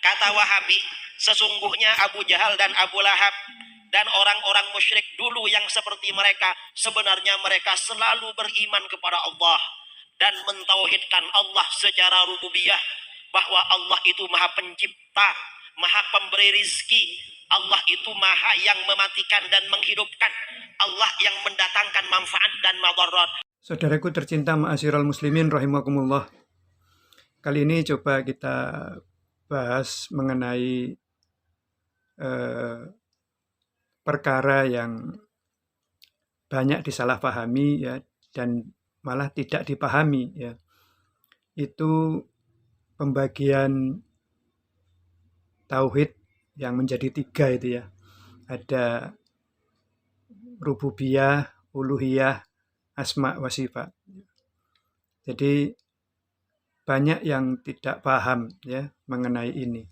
Kata Wahabi, sesungguhnya Abu Jahal dan Abu Lahab dan orang-orang musyrik dulu yang seperti mereka, sebenarnya mereka selalu beriman kepada Allah dan mentauhidkan Allah secara rububiyah, bahwa Allah itu maha pencipta, maha pemberi rizki, Allah itu maha yang mematikan dan menghidupkan, Allah yang mendatangkan manfaat dan madarat. Saudaraku tercinta ma'asyiral muslimin rahimakumullah. Kali ini coba kita bahas mengenai perkara yang banyak disalahpahami ya, dan malah tidak dipahami ya. Itu pembagian tauhid yang menjadi 3 itu ya. Ada rububiyah, uluhiyah, asma wa sifat. Jadi banyak yang tidak paham ya mengenai ini.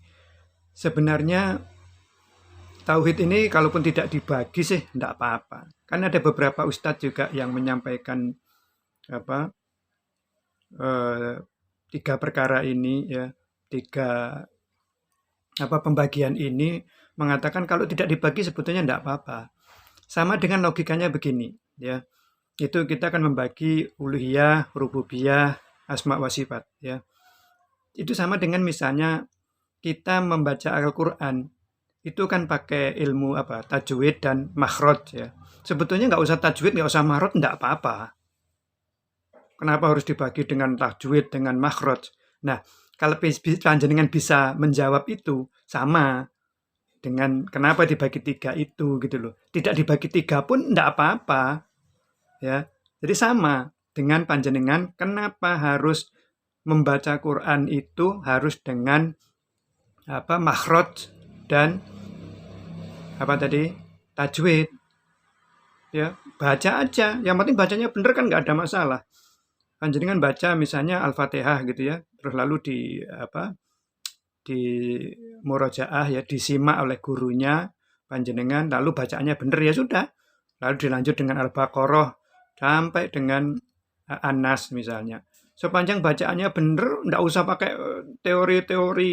Sebenarnya tauhid ini kalaupun tidak dibagi sih tidak apa-apa. Kan ada beberapa ustadz juga yang menyampaikan apa 3 perkara ini ya, 3 pembagian ini, mengatakan kalau tidak dibagi sebetulnya tidak apa-apa. Sama dengan logikanya begini ya. Itu kita akan membagi uluhiyah, rububiyah, asma wa sifat ya. Itu sama dengan misalnya kita membaca Al-Qur'an itu kan pakai ilmu tajwid dan makhraj ya. Sebetulnya nggak usah tajwid, nggak usah makhraj, nggak apa-apa. Kenapa harus dibagi dengan tajwid, dengan makhraj? Nah, kalau panjenengan bisa menjawab itu, sama dengan kenapa dibagi 3 itu gitu loh. Tidak dibagi 3 pun nggak apa-apa ya. Jadi sama dengan panjenengan kenapa harus membaca Quran itu harus dengan makhraj dan tajwid ya. Baca aja, yang penting bacanya bener kan nggak ada masalah. Panjenengan baca misalnya Al-Fatihah gitu ya, terus lalu di murojaah ya, disimak oleh gurunya panjenengan, lalu bacaannya bener ya sudah. Lalu dilanjut dengan Al-Baqarah sampai dengan An-Nas misalnya. Sepanjang bacaannya bener, nggak usah pakai teori-teori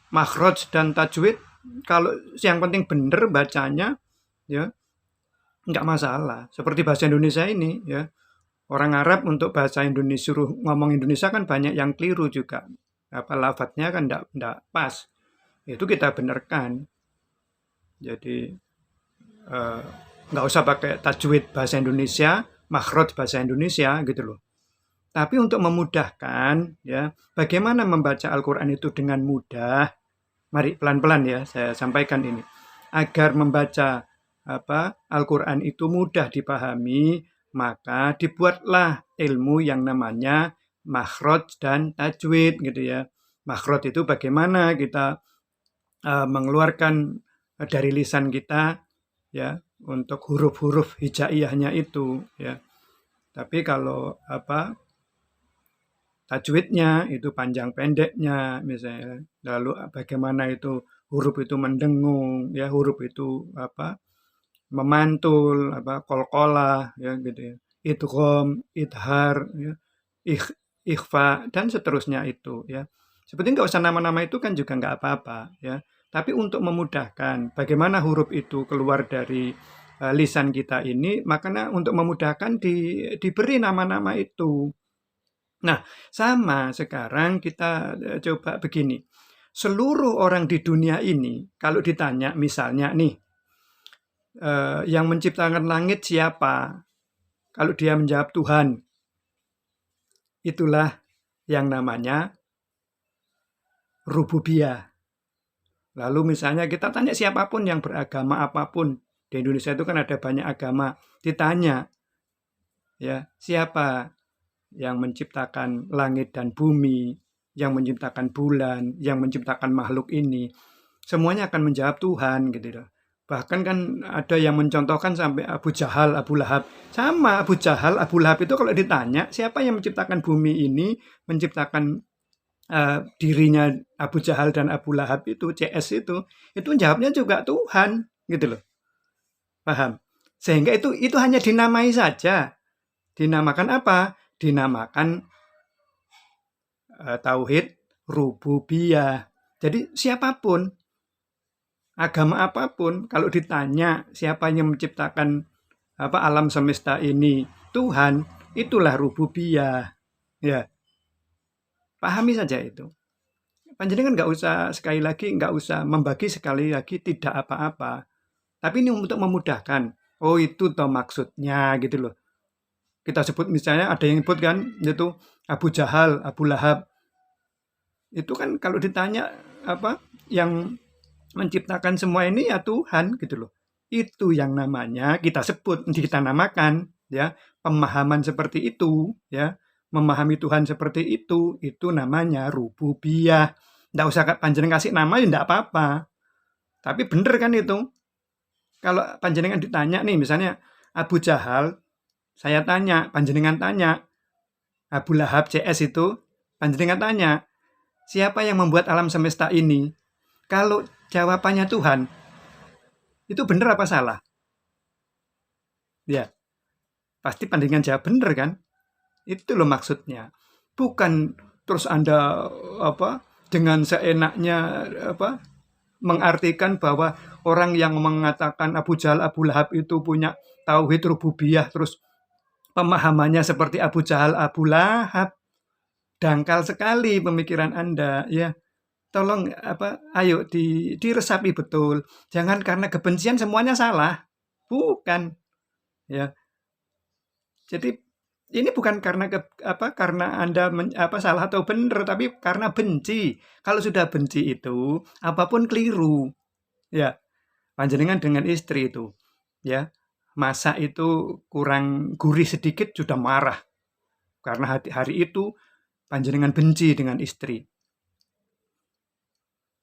makhraj dan tajwid. Kalau yang penting bener bacanya ya, nggak masalah. Seperti bahasa Indonesia ini ya. Orang Arab untuk bahasa Indonesia suruh ngomong Indonesia kan banyak yang keliru juga. Lafadznya kan enggak pas. Itu kita benarkan. Jadi nggak usah pakai tajwid bahasa Indonesia, makhraj bahasa Indonesia gitu loh. Tapi untuk memudahkan ya, bagaimana membaca Al-Qur'an itu dengan mudah? Mari pelan-pelan ya saya sampaikan ini. Agar membaca Al-Qur'an itu mudah dipahami, maka dibuatlah ilmu yang namanya makhraj dan tajwid gitu ya. Makhraj itu bagaimana kita mengeluarkan dari lisan kita ya untuk huruf-huruf hijaiyahnya itu ya. Tapi kalau tajwidnya itu panjang pendeknya misalnya, lalu bagaimana itu huruf itu mendengung ya, huruf itu memantul, qalqalah ya gitu ya, idgham, idhar ya, ikhfa dan seterusnya itu ya. Sebetulnya nggak usah nama-nama itu kan juga nggak apa-apa ya. Tapi untuk memudahkan bagaimana huruf itu keluar dari lisan kita ini, makanya untuk memudahkan diberi nama-nama itu. Nah, sama sekarang kita coba begini. Seluruh orang di dunia ini kalau ditanya misalnya nih, yang menciptakan langit siapa? Kalau dia menjawab Tuhan, itulah yang namanya rububiyah. Lalu misalnya kita tanya siapapun yang beragama apapun, di Indonesia itu kan ada banyak agama, ditanya ya, siapa yang menciptakan langit dan bumi, yang menciptakan bulan, yang menciptakan makhluk ini, semuanya akan menjawab Tuhan gitu loh. Bahkan kan ada yang mencontohkan sampai Abu Jahal, Abu Lahab. Sama Abu Jahal, Abu Lahab itu kalau ditanya siapa yang menciptakan bumi ini, menciptakan dirinya Abu Jahal dan Abu Lahab itu, CS itu jawabnya juga Tuhan gitu loh. Paham? Sehingga itu hanya dinamai saja. Dinamakan apa? Dinamakan tauhid, rububiyah. Jadi siapapun, agama apapun, kalau ditanya siapa yang menciptakan alam semesta ini, Tuhan, itulah rububiyah. Ya, pahami saja itu. Panjenengan nggak usah sekali lagi, nggak usah membagi sekali lagi tidak apa-apa. Tapi ini untuk memudahkan. Oh itu toh maksudnya gitu loh. Kita sebut misalnya ada yang nyebut kan, itu Abu Jahal, Abu Lahab. Itu kan kalau ditanya yang menciptakan semua ini ya Tuhan gitu loh. Itu yang namanya kita sebut, kita namakan ya, pemahaman seperti itu ya, memahami Tuhan seperti itu namanya rububiyah. Nggak usah panjenengan kasih nama ya nggak apa-apa. Tapi bener kan itu. Kalau panjenengan ditanya nih misalnya Abu Jahal, saya tanya, panjenengan tanya, Abu Lahab CS itu, panjenengan tanya, siapa yang membuat alam semesta ini? Kalau jawabannya Tuhan, itu benar apa salah? Ya, pasti pandangan jawab benar kan? Itu loh maksudnya. Bukan terus Anda dengan seenaknya mengartikan bahwa orang yang mengatakan Abu Jahal, Abu Lahab itu punya tauhid rububiyah terus pemahamannya seperti Abu Jahal, Abu Lahab. Dangkal sekali pemikiran Anda ya. Tolong ayo diresapi betul. Jangan karena kebencian semuanya salah. Bukan. Ya. Jadi ini bukan karena karena Anda salah atau benar, tapi karena benci. Kalau sudah benci itu apapun keliru. Ya. Panjenengan dengan istri itu, ya. Masak itu kurang gurih sedikit sudah marah. Karena hari itu panjenengan benci dengan istri.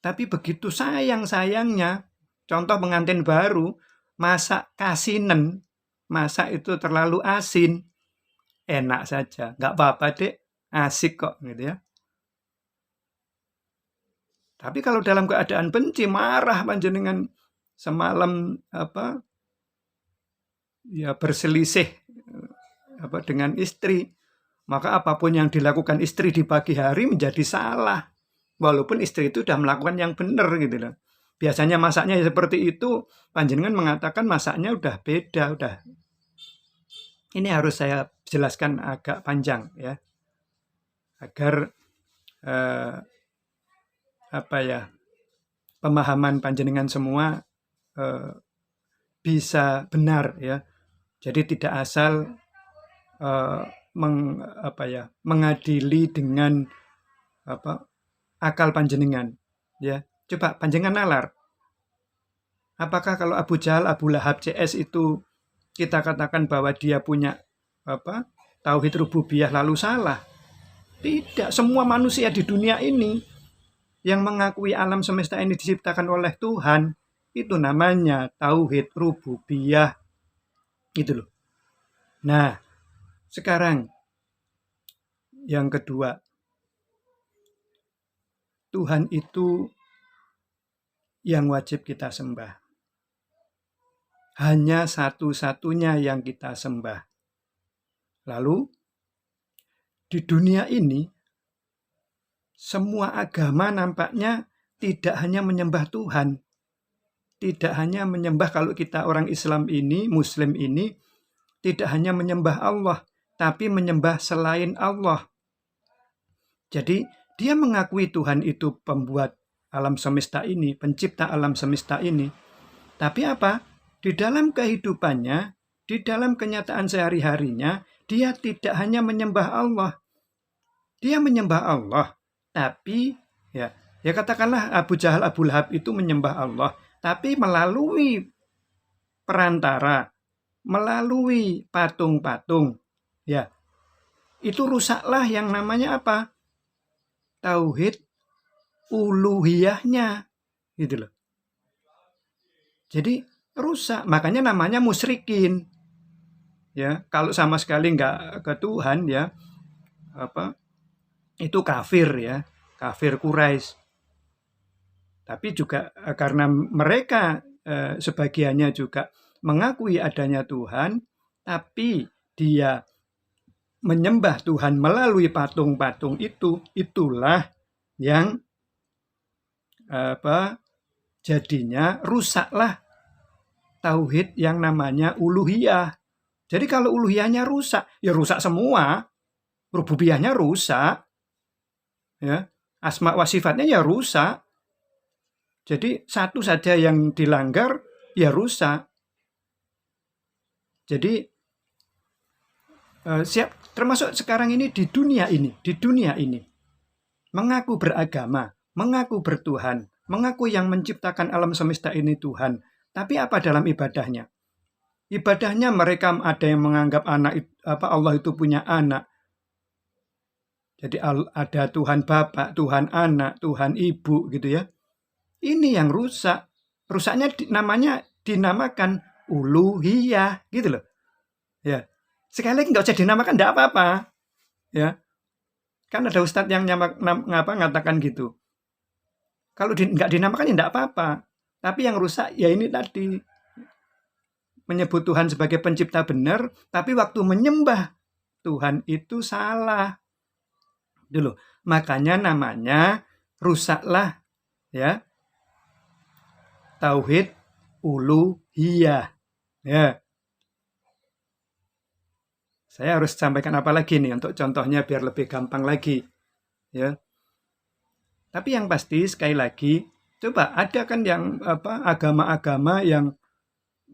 Tapi begitu sayang-sayangnya, contoh pengantin baru, masak kasinen, masak itu terlalu asin, enak saja, nggak apa-apa dek, asik kok gitu ya. Tapi kalau dalam keadaan benci, marah panjenengan semalam ya berselisih dengan istri, maka apapun yang dilakukan istri di pagi hari menjadi salah. Walaupun istri itu sudah melakukan yang benar gitu loh. Biasanya masaknya seperti itu, panjenengan mengatakan masaknya udah beda, udah. Ini harus saya jelaskan agak panjang ya. Agar pemahaman panjenengan semua bisa benar ya. Jadi tidak asal mengadili dengan akal panjenengan ya. Coba panjenengan nalar. Apakah kalau Abu Jahal, Abu Lahab CS itu kita katakan bahwa dia punya tauhid rububiyah lalu salah? Tidak, semua manusia di dunia ini yang mengakui alam semesta ini diciptakan oleh Tuhan, itu namanya tauhid rububiyah. Gitu loh. Nah, sekarang yang kedua, Tuhan itu yang wajib kita sembah. Hanya satu-satunya yang kita sembah. Lalu, di dunia ini, semua agama nampaknya tidak hanya menyembah Tuhan. Tidak hanya menyembah, kalau kita orang Islam ini, Muslim ini, tidak hanya menyembah Allah, tapi menyembah selain Allah. Jadi, dia mengakui Tuhan itu pembuat alam semesta ini, pencipta alam semesta ini. Tapi apa? Di dalam kehidupannya, di dalam kenyataan sehari-harinya, dia tidak hanya menyembah Allah. Dia menyembah Allah, tapi ya katakanlah Abu Jahal, Abu Lahab itu menyembah Allah, tapi melalui perantara, melalui patung-patung. Ya. Itu rusaklah yang namanya apa? Tauhid uluhiyahnya. Gitu loh. Jadi rusak, makanya namanya musyrikin. Ya, kalau sama sekali nggak ke Tuhan ya, itu kafir ya, kafir Quraisy. Tapi juga karena mereka sebagiannya juga mengakui adanya Tuhan, tapi dia menyembah Tuhan melalui patung-patung itu, itulah yang jadinya rusaklah tauhid yang namanya uluhiyah. Jadi kalau uluhiyahnya rusak, ya rusak semua. Rububiyahnya rusak, ya. Asma wa sifatnya ya rusak. Jadi satu saja yang dilanggar, ya rusak. Jadi termasuk sekarang ini di dunia ini mengaku beragama, mengaku bertuhan, mengaku yang menciptakan alam semesta ini Tuhan, tapi apa dalam ibadahnya? Ibadahnya mereka ada yang menganggap Allah itu punya anak. Jadi ada Tuhan Bapa, Tuhan Anak, Tuhan Ibu gitu ya. Ini yang rusak. Rusaknya dinamakan uluhiyah gitu loh. Ya. Sekali lagi nggak usah dinamakan, enggak apa-apa. Ya. Kan ada ustadz yang ngatakan gitu. Kalau nggak dinamakan ya enggak apa-apa. Tapi yang rusak ya ini tadi. Menyebut Tuhan sebagai pencipta benar, tapi waktu menyembah Tuhan itu salah. Dulu. Makanya namanya rusaklah ya tauhid uluhiyah. Ya. Saya harus sampaikan apa lagi nih untuk contohnya biar lebih gampang lagi. Ya. Tapi yang pasti sekali lagi, coba ada kan yang agama-agama yang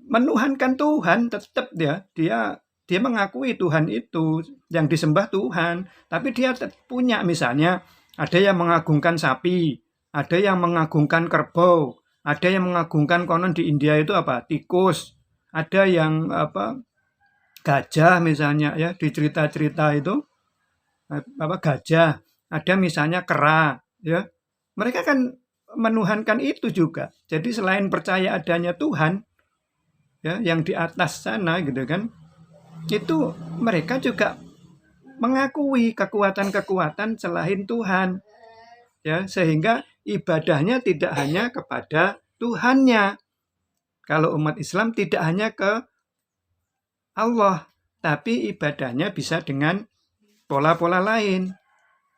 menuhankan Tuhan, tetap dia mengakui Tuhan itu yang disembah Tuhan, tapi dia punya misalnya ada yang mengagungkan sapi, ada yang mengagungkan kerbau, ada yang mengagungkan konon di India itu tikus, ada yang gajah misalnya ya di cerita-cerita itu gajah, ada misalnya kera ya. Mereka kan menuhankan itu juga. Jadi selain percaya adanya Tuhan ya yang di atas sana gitu kan, itu mereka juga mengakui kekuatan-kekuatan selain Tuhan ya, sehingga ibadahnya tidak hanya kepada Tuhannya. Kalau umat Islam tidak hanya ke Allah, tapi ibadahnya bisa dengan pola-pola lain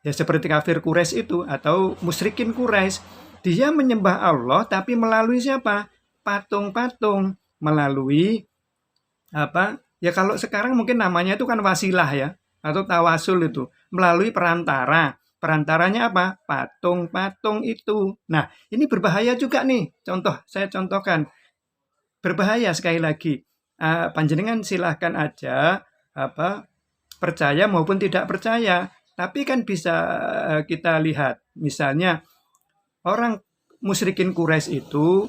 ya, seperti kafir Quraisy itu atau musyrikin Quraisy, dia menyembah Allah tapi melalui siapa? Patung-patung, melalui ya kalau sekarang mungkin namanya itu kan wasilah ya, atau tawasul itu, melalui perantara. Perantaranya apa? Patung-patung itu. Nah, ini berbahaya juga nih. Saya contohkan. Berbahaya sekali lagi. Panjenengan silahkan aja percaya maupun tidak percaya. Tapi kan bisa kita lihat, misalnya orang musyrikin Quraisy itu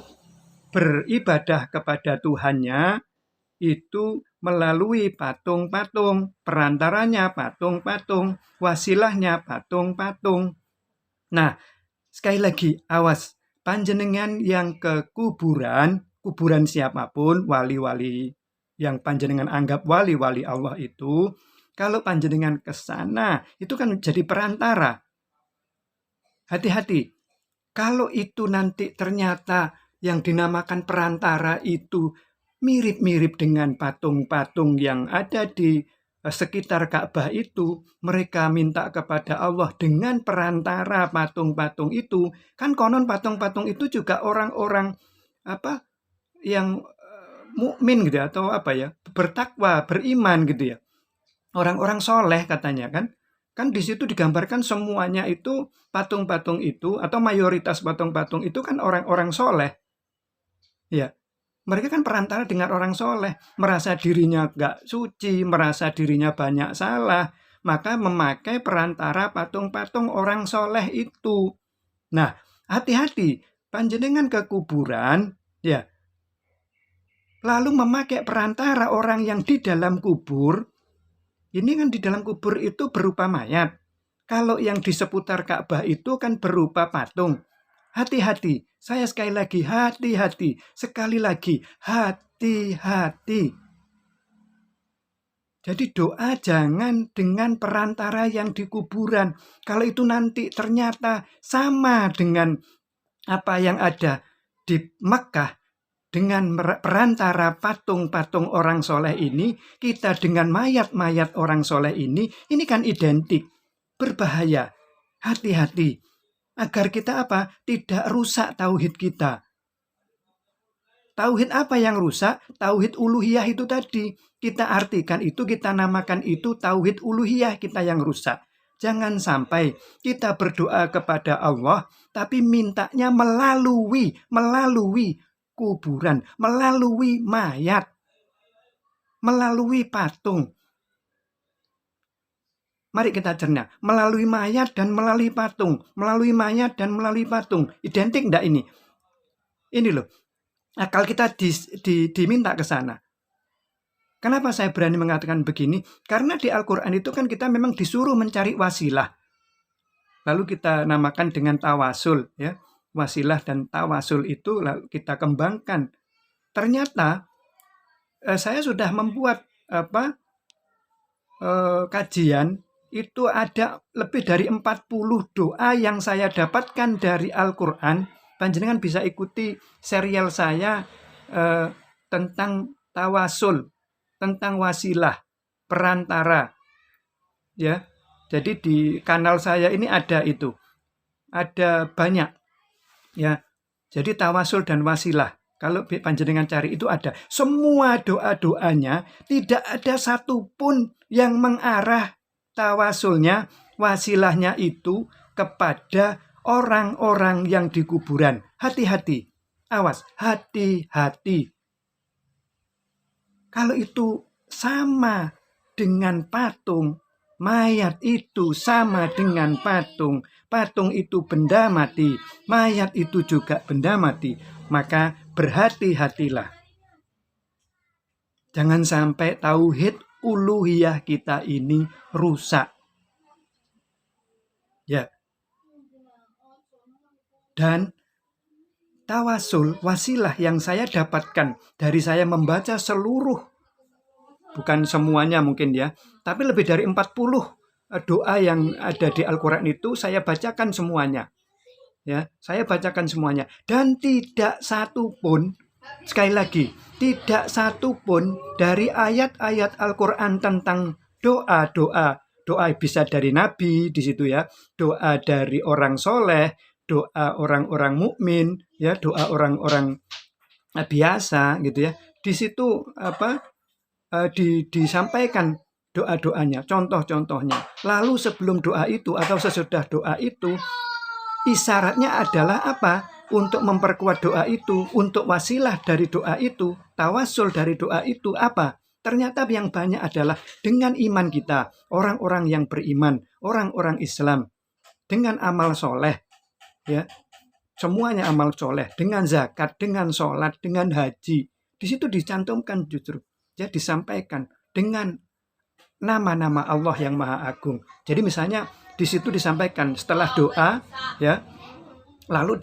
beribadah kepada Tuhannya itu melalui patung-patung, perantaranya patung-patung, wasilahnya patung-patung. Nah, sekali lagi, awas, panjenengan yang ke kuburan siapapun, wali-wali yang panjenengan anggap wali-wali Allah itu, kalau panjenengan ke sana, itu kan jadi perantara. Hati-hati, kalau itu nanti ternyata yang dinamakan perantara itu mirip-mirip dengan patung-patung yang ada di sekitar Ka'bah itu, mereka minta kepada Allah dengan perantara patung-patung itu, kan konon patung-patung itu juga orang-orang yang mukmin gitu atau bertakwa, beriman gitu ya. Orang-orang soleh katanya kan. Kan di situ digambarkan semuanya itu patung-patung itu atau mayoritas patung-patung itu kan orang-orang soleh. Ya, mereka kan perantara dengan orang soleh, merasa dirinya gak suci, merasa dirinya banyak salah, maka memakai perantara patung-patung orang soleh itu. Nah, hati-hati, panjenengan ke kuburan, ya, lalu memakai perantara orang yang di dalam kubur. Ini kan di dalam kubur itu berupa mayat. Kalau yang di seputar Ka'bah itu kan berupa patung. Hati-hati, saya sekali lagi hati-hati, sekali lagi hati-hati. Jadi doa jangan dengan perantara yang di kuburan. Kalau itu nanti ternyata sama dengan apa yang ada di Mekah, dengan perantara patung-patung orang soleh ini, kita dengan mayat-mayat orang soleh ini kan identik. Berbahaya. Hati-hati. agar kita apa? Tidak rusak tauhid kita. Tauhid apa yang rusak? Tauhid uluhiyah itu tadi. Kita artikan itu, kita namakan itu tauhid uluhiyah kita yang rusak. Jangan sampai kita berdoa kepada Allah, tapi mintanya melalui kuburan, melalui mayat, melalui patung. Mari kita cerna, melalui mayat dan melalui patung, melalui mayat dan melalui patung. Identik enggak ini? Ini loh, akal kita diminta ke sana. Kenapa saya berani mengatakan begini? Karena di Al-Quran itu kan kita memang disuruh mencari wasilah. Lalu kita namakan dengan tawasul, ya. Wasilah dan tawasul itu lalu kita kembangkan. Ternyata saya sudah membuat kajian, itu ada lebih dari 40 doa yang saya dapatkan dari Al-Quran. Panjenengan bisa ikuti serial saya tentang tawasul, tentang wasilah, perantara, ya. Jadi di kanal saya ini ada itu, ada banyak, ya. Jadi tawasul dan wasilah, kalau panjenengan cari itu ada. Semua doa-doanya tidak ada satupun yang mengarah tawasulnya, wasilahnya itu kepada orang-orang yang di kuburan. Hati-hati, awas, hati-hati. Kalau itu sama dengan patung, mayat itu sama dengan patung. Patung itu benda mati, mayat itu juga benda mati. Maka berhati-hatilah. Jangan sampai tauhid uluhiyah kita ini rusak. Ya. Dan tawasul, wasilah yang saya dapatkan dari saya membaca seluruh, bukan semuanya mungkin ya, tapi lebih dari 40 doa yang ada di Al-Quran itu saya bacakan semuanya. Ya, saya bacakan semuanya. Dan tidak satu pun, sekali lagi, tidak satu pun dari ayat-ayat Al-Quran tentang doa bisa dari Nabi di situ ya, doa dari orang soleh, doa orang-orang mukmin, ya, doa orang-orang biasa gitu ya. Di situ disampaikan doa-doanya, contoh-contohnya. Lalu sebelum doa itu atau sesudah doa itu, isyaratnya adalah apa? Untuk memperkuat doa itu, untuk wasilah dari doa itu, tawasul dari doa itu apa? Ternyata yang banyak adalah dengan iman kita, orang-orang yang beriman, orang-orang Islam, dengan amal soleh, ya, semuanya amal soleh, dengan zakat, dengan sholat, dengan haji. Di situ dicantumkan justru, ya, disampaikan dengan nama-nama Allah yang Maha Agung. Jadi misalnya di situ disampaikan setelah doa, ya, lalu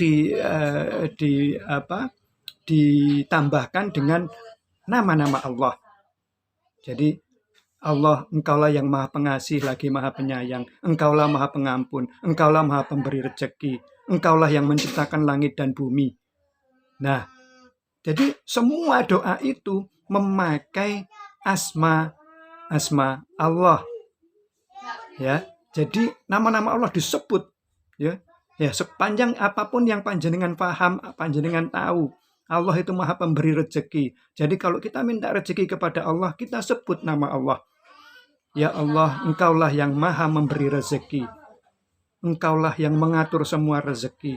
ditambahkan dengan nama-nama Allah. Jadi Allah, Engkaulah yang Maha Pengasih lagi Maha Penyayang, Engkaulah Maha Pengampun, Engkaulah Maha Pemberi rezeki, Engkaulah yang menciptakan langit dan bumi. Nah, jadi semua doa itu memakai asma Allah. Ya, jadi nama-nama Allah disebut, ya. Ya, sepanjang apapun yang panjenengan paham, panjenengan tahu, Allah itu Maha Pemberi rezeki. Jadi kalau kita minta rezeki kepada Allah, kita sebut nama Allah. Ya Allah, Engkaulah yang Maha Memberi rezeki. Engkaulah yang mengatur semua rezeki.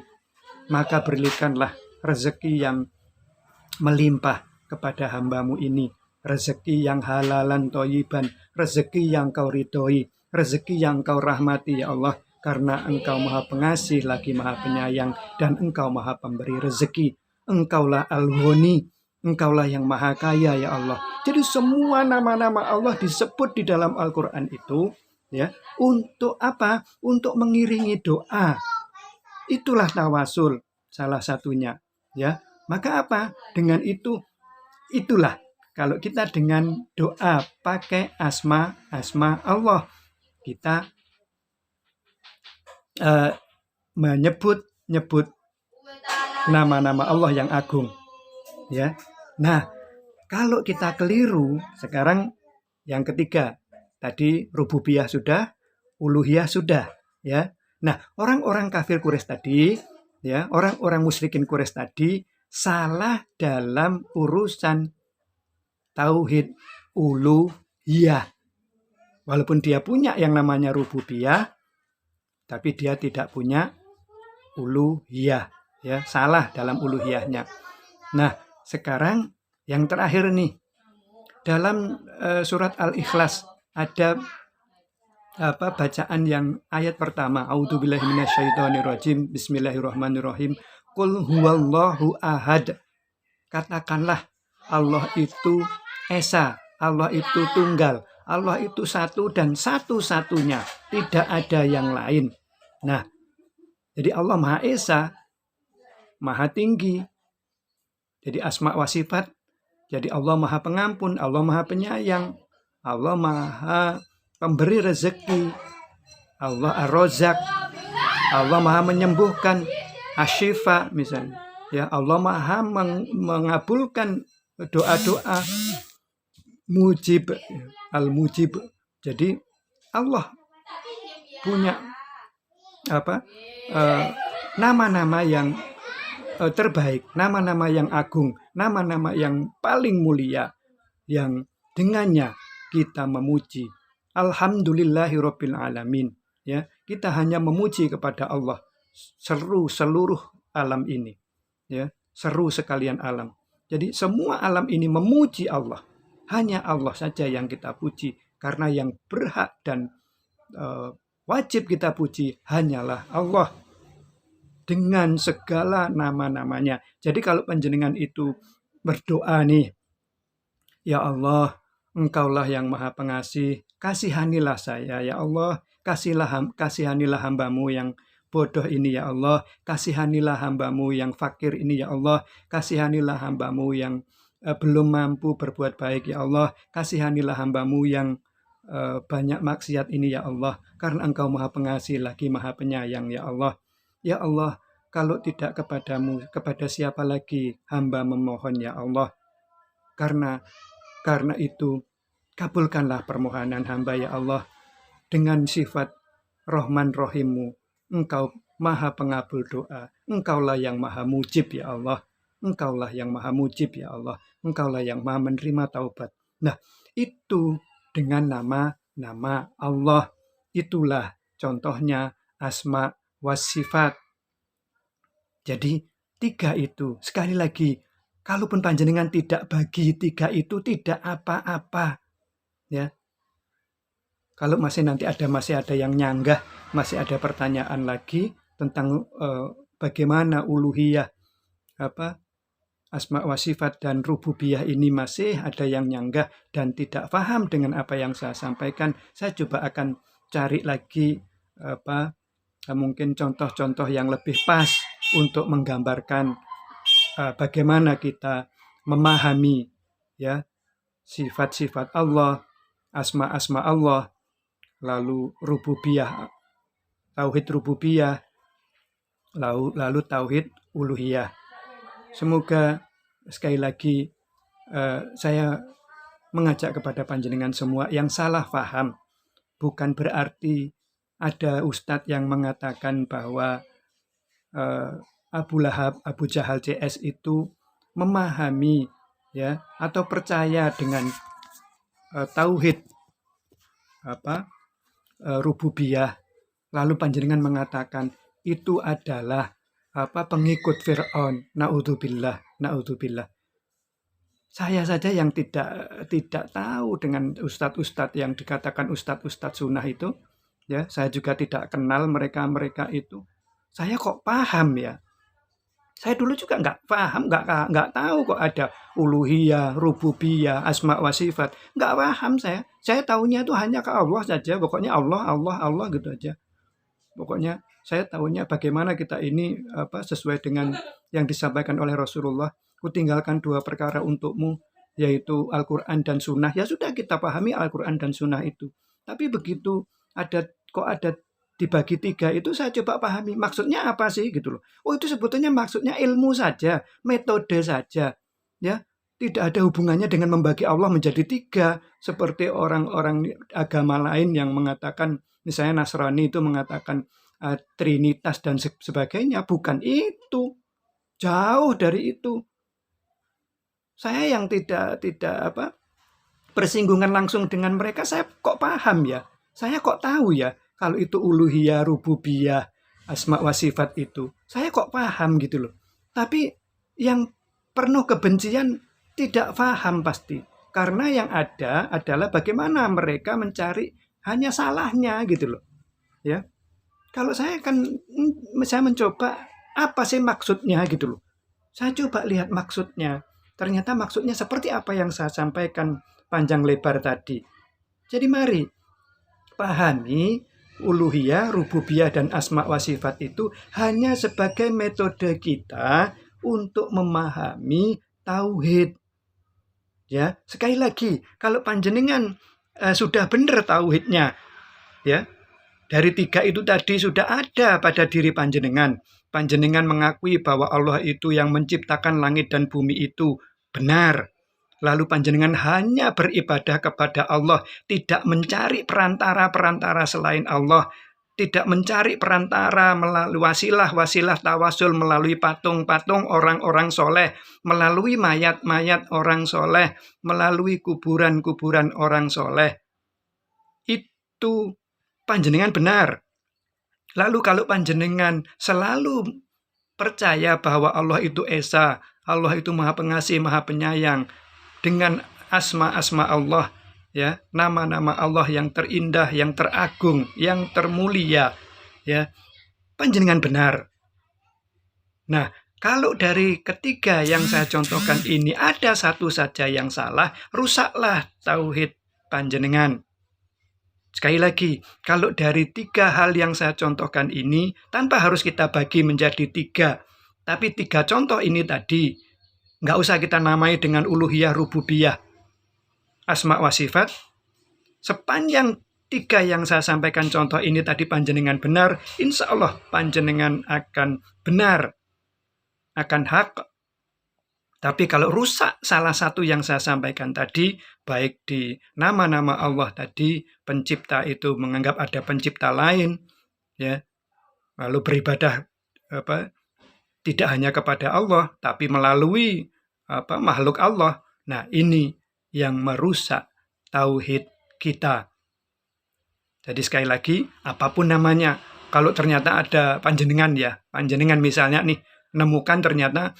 Maka berikanlah rezeki yang melimpah kepada hamba-Mu ini. Rezeki yang halalan toyiban, rezeki yang Kau ridhoi, rezeki yang Kau rahmati ya Allah. Karena Engkau Maha Pengasih lagi Maha Penyayang, dan Engkau Maha Pemberi rezeki. Engkaulah Al-Ghani, Engkaulah yang Maha Kaya ya Allah. Jadi semua nama-nama Allah disebut di dalam Al-Quran itu, ya, untuk apa? Untuk mengiringi doa. Itulah tawasul salah satunya, ya. Maka apa? Dengan itulah kalau kita dengan doa pakai asma Allah, kita menyebut nama-nama Allah yang agung, ya. Nah, kalau kita keliru, sekarang yang ketiga, tadi rububiyah sudah, uluhiyah sudah, ya. Nah, orang-orang kafir Quraisy tadi, ya, orang-orang musyrikin Quraisy tadi salah dalam urusan tauhid uluhiyah. Walaupun dia punya yang namanya rububiyah, tapi dia tidak punya uluhiyah, ya, salah dalam uluhiyahnya. Nah, sekarang yang terakhir nih, dalam surat Al-Ikhlas ada bacaan yang ayat pertama, A'udzubillahi minasyaitonirrajim, bismillahirrahmanirrahim, Qul huwallahu ahad. Katakanlah Allah itu esa, Allah itu tunggal, Allah itu satu dan satu-satunya, tidak ada yang lain. Nah, jadi Allah Maha Esa, Maha Tinggi. Jadi asma wa sifat, jadi Allah Maha Pengampun, Allah Maha Penyayang, Allah Maha Pemberi rezeki, Allah Ar-Razzaq, Allah Maha Menyembuhkan, Asyifa misalnya. Ya, Allah Maha mengabulkan doa-doa, Mujib, Al-Mujib. Jadi Allah punya nama-nama yang terbaik, nama-nama yang agung, nama-nama yang paling mulia, yang dengannya kita memuji. Alhamdulillahirabbil alamin. Ya, kita hanya memuji kepada Allah seluruh alam ini. Ya, seru sekalian alam. Jadi semua alam ini memuji Allah. Hanya Allah saja yang kita puji, karena yang berhak dan wajib kita puji hanyalah Allah dengan segala nama-namanya. Jadi kalau panjenengan itu berdoa nih, ya Allah, Engkaulah yang Maha Pengasih, kasihanilah saya, ya Allah, kasihanilah hamba-Mu yang bodoh ini, ya Allah, kasihanilah hamba-Mu yang fakir ini, ya Allah, kasihanilah hamba-Mu yang belum mampu berbuat baik, ya Allah, kasihanilah hamba-Mu yang banyak maksiat ini, ya Allah, karena Engkau Maha Pengasih lagi Maha Penyayang, ya Allah. Ya Allah, kalau tidak kepadamu, kepada siapa lagi hamba memohon, ya Allah. Karena itu, kabulkanlah permohonan hamba, ya Allah, dengan sifat Rahman Rahim-Mu. Engkau Maha Pengabul doa. Engkaulah yang Maha Mujib, ya Allah. Engkaulah yang Maha Mujib, ya Allah. Engkaulah yang Maha menerima taubat. Nah, itu dengan nama-nama Allah. Itulah contohnya asma wa sifat. Jadi 3 itu, sekali lagi, kalaupun panjenengan tidak bagi 3 itu tidak apa-apa, ya. Kalau masih ada yang nyanggah, masih ada pertanyaan lagi tentang bagaimana uluhiyah, asma wa sifat dan rububiyah ini, masih ada yang nyanggah dan tidak paham dengan apa yang saya sampaikan, saya coba akan cari lagi mungkin contoh-contoh yang lebih pas untuk menggambarkan bagaimana kita memahami, ya, sifat-sifat Allah, asma-asma Allah, lalu rububiyah, tauhid rububiyah, lalu tauhid uluhiyah. Semoga sekali lagi saya mengajak kepada panjenengan semua yang salah paham, bukan berarti ada ustadz yang mengatakan bahwa Abu Lahab, Abu Jahal CS itu memahami, ya, atau percaya dengan tauhid rububiyah, lalu panjenengan mengatakan itu adalah pengikut Fir'aun. Naudzubillah. Saya saja yang tidak tahu dengan ustadz-ustadz yang dikatakan ustadz-ustadz sunnah itu, ya, saya juga tidak kenal mereka itu. Saya kok paham, ya. Saya dulu juga nggak paham, nggak tahu kok ada uluhiyah, rububiyah, asma wa sifat. Nggak paham saya. Saya tahunya itu hanya ke Allah saja. Pokoknya Allah gitu aja. Pokoknya saya tahunya bagaimana kita ini sesuai dengan yang disampaikan oleh Rasulullah. Kutinggalkan 2 perkara untukmu, yaitu Al-Quran dan Sunnah. Ya sudah, kita pahami Al-Quran dan Sunnah itu. Tapi begitu ada dibagi 3 itu, saya coba pahami maksudnya apa sih gitu loh. Oh, itu sebetulnya maksudnya ilmu saja, metode saja, ya, tidak ada hubungannya dengan membagi Allah menjadi 3 seperti orang-orang agama lain yang mengatakan, misalnya Nasrani itu mengatakan Trinitas dan sebagainya. Bukan itu. Jauh dari itu. Saya yang tidak bersinggungan langsung dengan mereka, saya kok paham ya. Saya kok tahu ya kalau itu uluhiyah, rububiyah, asma wa sifat itu. Saya kok paham gitu loh. Tapi yang penuh kebencian tidak paham pasti. Karena yang ada adalah bagaimana mereka mencari hanya salahnya gitu loh. Ya. Kalau saya mencoba apa sih maksudnya gitu loh. Saya coba lihat maksudnya. Ternyata maksudnya seperti apa yang saya sampaikan panjang lebar tadi. Jadi mari pahami uluhiyah, rububiyah dan asma wa sifat itu hanya sebagai metode kita untuk memahami tauhid. Ya, sekali lagi, kalau panjenengan sudah benar tauhidnya, ya, dari 3 itu tadi sudah ada pada diri panjenengan. Panjenengan mengakui bahwa Allah itu yang menciptakan langit dan bumi itu benar. Lalu panjenengan hanya beribadah kepada Allah, tidak mencari perantara-perantara selain Allah, tidak mencari perantara melalui wasilah tawasul, melalui patung-patung orang-orang soleh, melalui mayat-mayat orang soleh, melalui kuburan-kuburan orang soleh. Itu panjenengan benar. Lalu kalau panjenengan selalu percaya bahwa Allah itu Esa, Allah itu Maha Pengasih, Maha Penyayang, dengan asma-asma Allah, ya, nama-nama Allah yang terindah, yang teragung, yang termulia, ya, panjenengan benar. Nah, kalau dari ketiga yang saya contohkan ini ada satu saja yang salah, rusaklah tauhid panjenengan. Sekali lagi, kalau dari 3 hal yang saya contohkan ini, tanpa harus kita bagi menjadi 3, tapi 3 contoh ini tadi, nggak usah kita namai dengan uluhiyah, rububiyah, asma wa sifat. Sepanjang 3 yang saya sampaikan contoh ini tadi panjenengan benar, insya Allah panjenengan akan benar, akan hak. Tapi kalau rusak salah satu yang saya sampaikan tadi, baik di nama-nama Allah tadi, pencipta itu menganggap ada pencipta lain, ya, lalu beribadah tidak hanya kepada Allah, tapi melalui makhluk Allah. Nah, ini yang merusak tauhid kita. Jadi sekali lagi, apapun namanya, kalau ternyata ada panjenengan misalnya nih, nemukan ternyata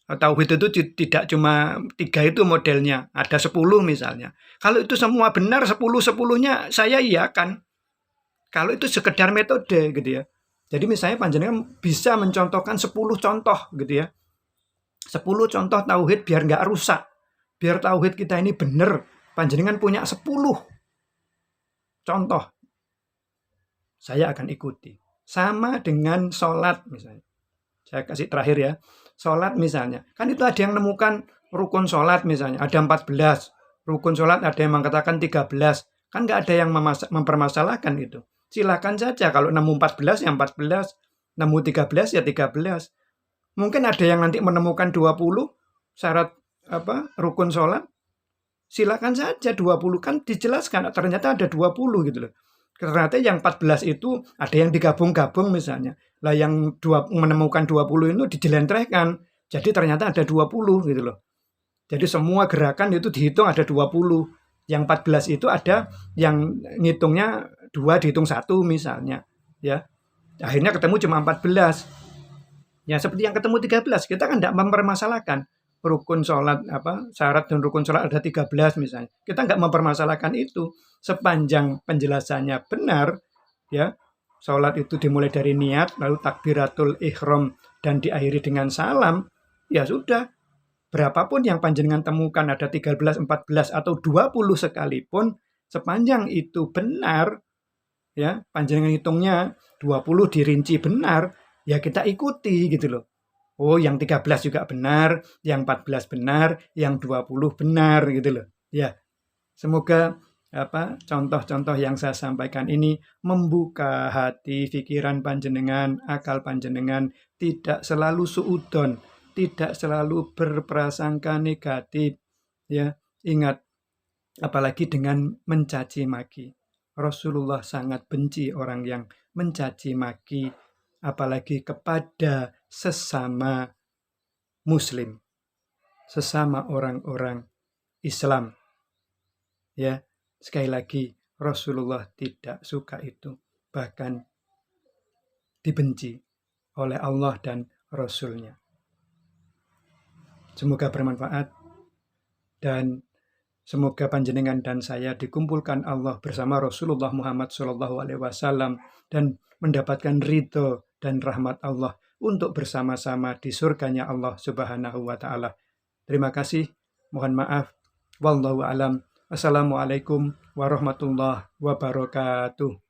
tauhid itu tidak cuma 3 itu modelnya, ada 10 misalnya. Kalau itu semua benar 10-10-nya saya iyakan. Kalau itu sekedar metode gitu ya. Jadi misalnya panjenengan bisa mencontohkan 10 contoh gitu ya. 10 contoh tauhid biar nggak rusak. Biar tauhid kita ini benar. Panjenengan punya 10 contoh. Saya akan ikuti. Sama dengan sholat misalnya. Saya kasih terakhir ya. Sholat misalnya, kan itu ada yang menemukan rukun sholat misalnya, ada 14. Rukun sholat ada yang mengatakan 13. Kan nggak ada yang mempermasalahkan itu. Silakan saja, kalau nemu 14 ya 14, nemu 13 ya 13. Mungkin ada yang nanti menemukan 20 syarat rukun sholat. Silakan saja 20, kan dijelaskan ternyata ada 20 gitu loh. Ternyata yang 14 itu ada yang digabung-gabung misalnya. Lah yang menemukan 20 itu dijelentrehkan. Jadi ternyata ada 20 gitu loh. Jadi semua gerakan itu dihitung ada 20. Yang 14 itu ada yang ngitungnya 2 dihitung 1 misalnya. Ya. Akhirnya ketemu cuma 14. Ya seperti yang ketemu 13. Kita kan tidak mempermasalahkan. Rukun sholat, syarat dan rukun sholat ada 13 misalnya. Kita nggak mempermasalahkan itu. Sepanjang penjelasannya benar, ya, sholat itu dimulai dari niat, lalu takbiratul ihram dan diakhiri dengan salam, ya sudah. Berapapun yang panjenengan temukan ada 13, 14 atau 20 sekalipun, sepanjang itu benar, ya, panjenengan hitungnya 20 dirinci benar, ya kita ikuti gitu loh. Oh, yang 13 juga benar, yang 14 benar, yang 20 benar gitu loh. Ya. Semoga contoh-contoh yang saya sampaikan ini membuka hati, pikiran panjenengan, akal panjenengan, tidak selalu suudon, tidak selalu berprasangka negatif, ya. Ingat, apalagi dengan mencaci maki. Rasulullah sangat benci orang yang mencaci maki, apalagi kepada sesama Muslim, sesama orang-orang Islam. Ya, sekali lagi Rasulullah tidak suka itu, bahkan dibenci oleh Allah dan Rasul-Nya. Semoga bermanfaat dan semoga panjenengan dan saya dikumpulkan Allah bersama Rasulullah Muhammad SAW dan mendapatkan ridho dan rahmat Allah untuk bersama-sama di surganya Allah Subhanahu wa Ta'ala. Terima kasih, mohon maaf. Wallahu alam. Assalamualaikum warahmatullahi wabarakatuh.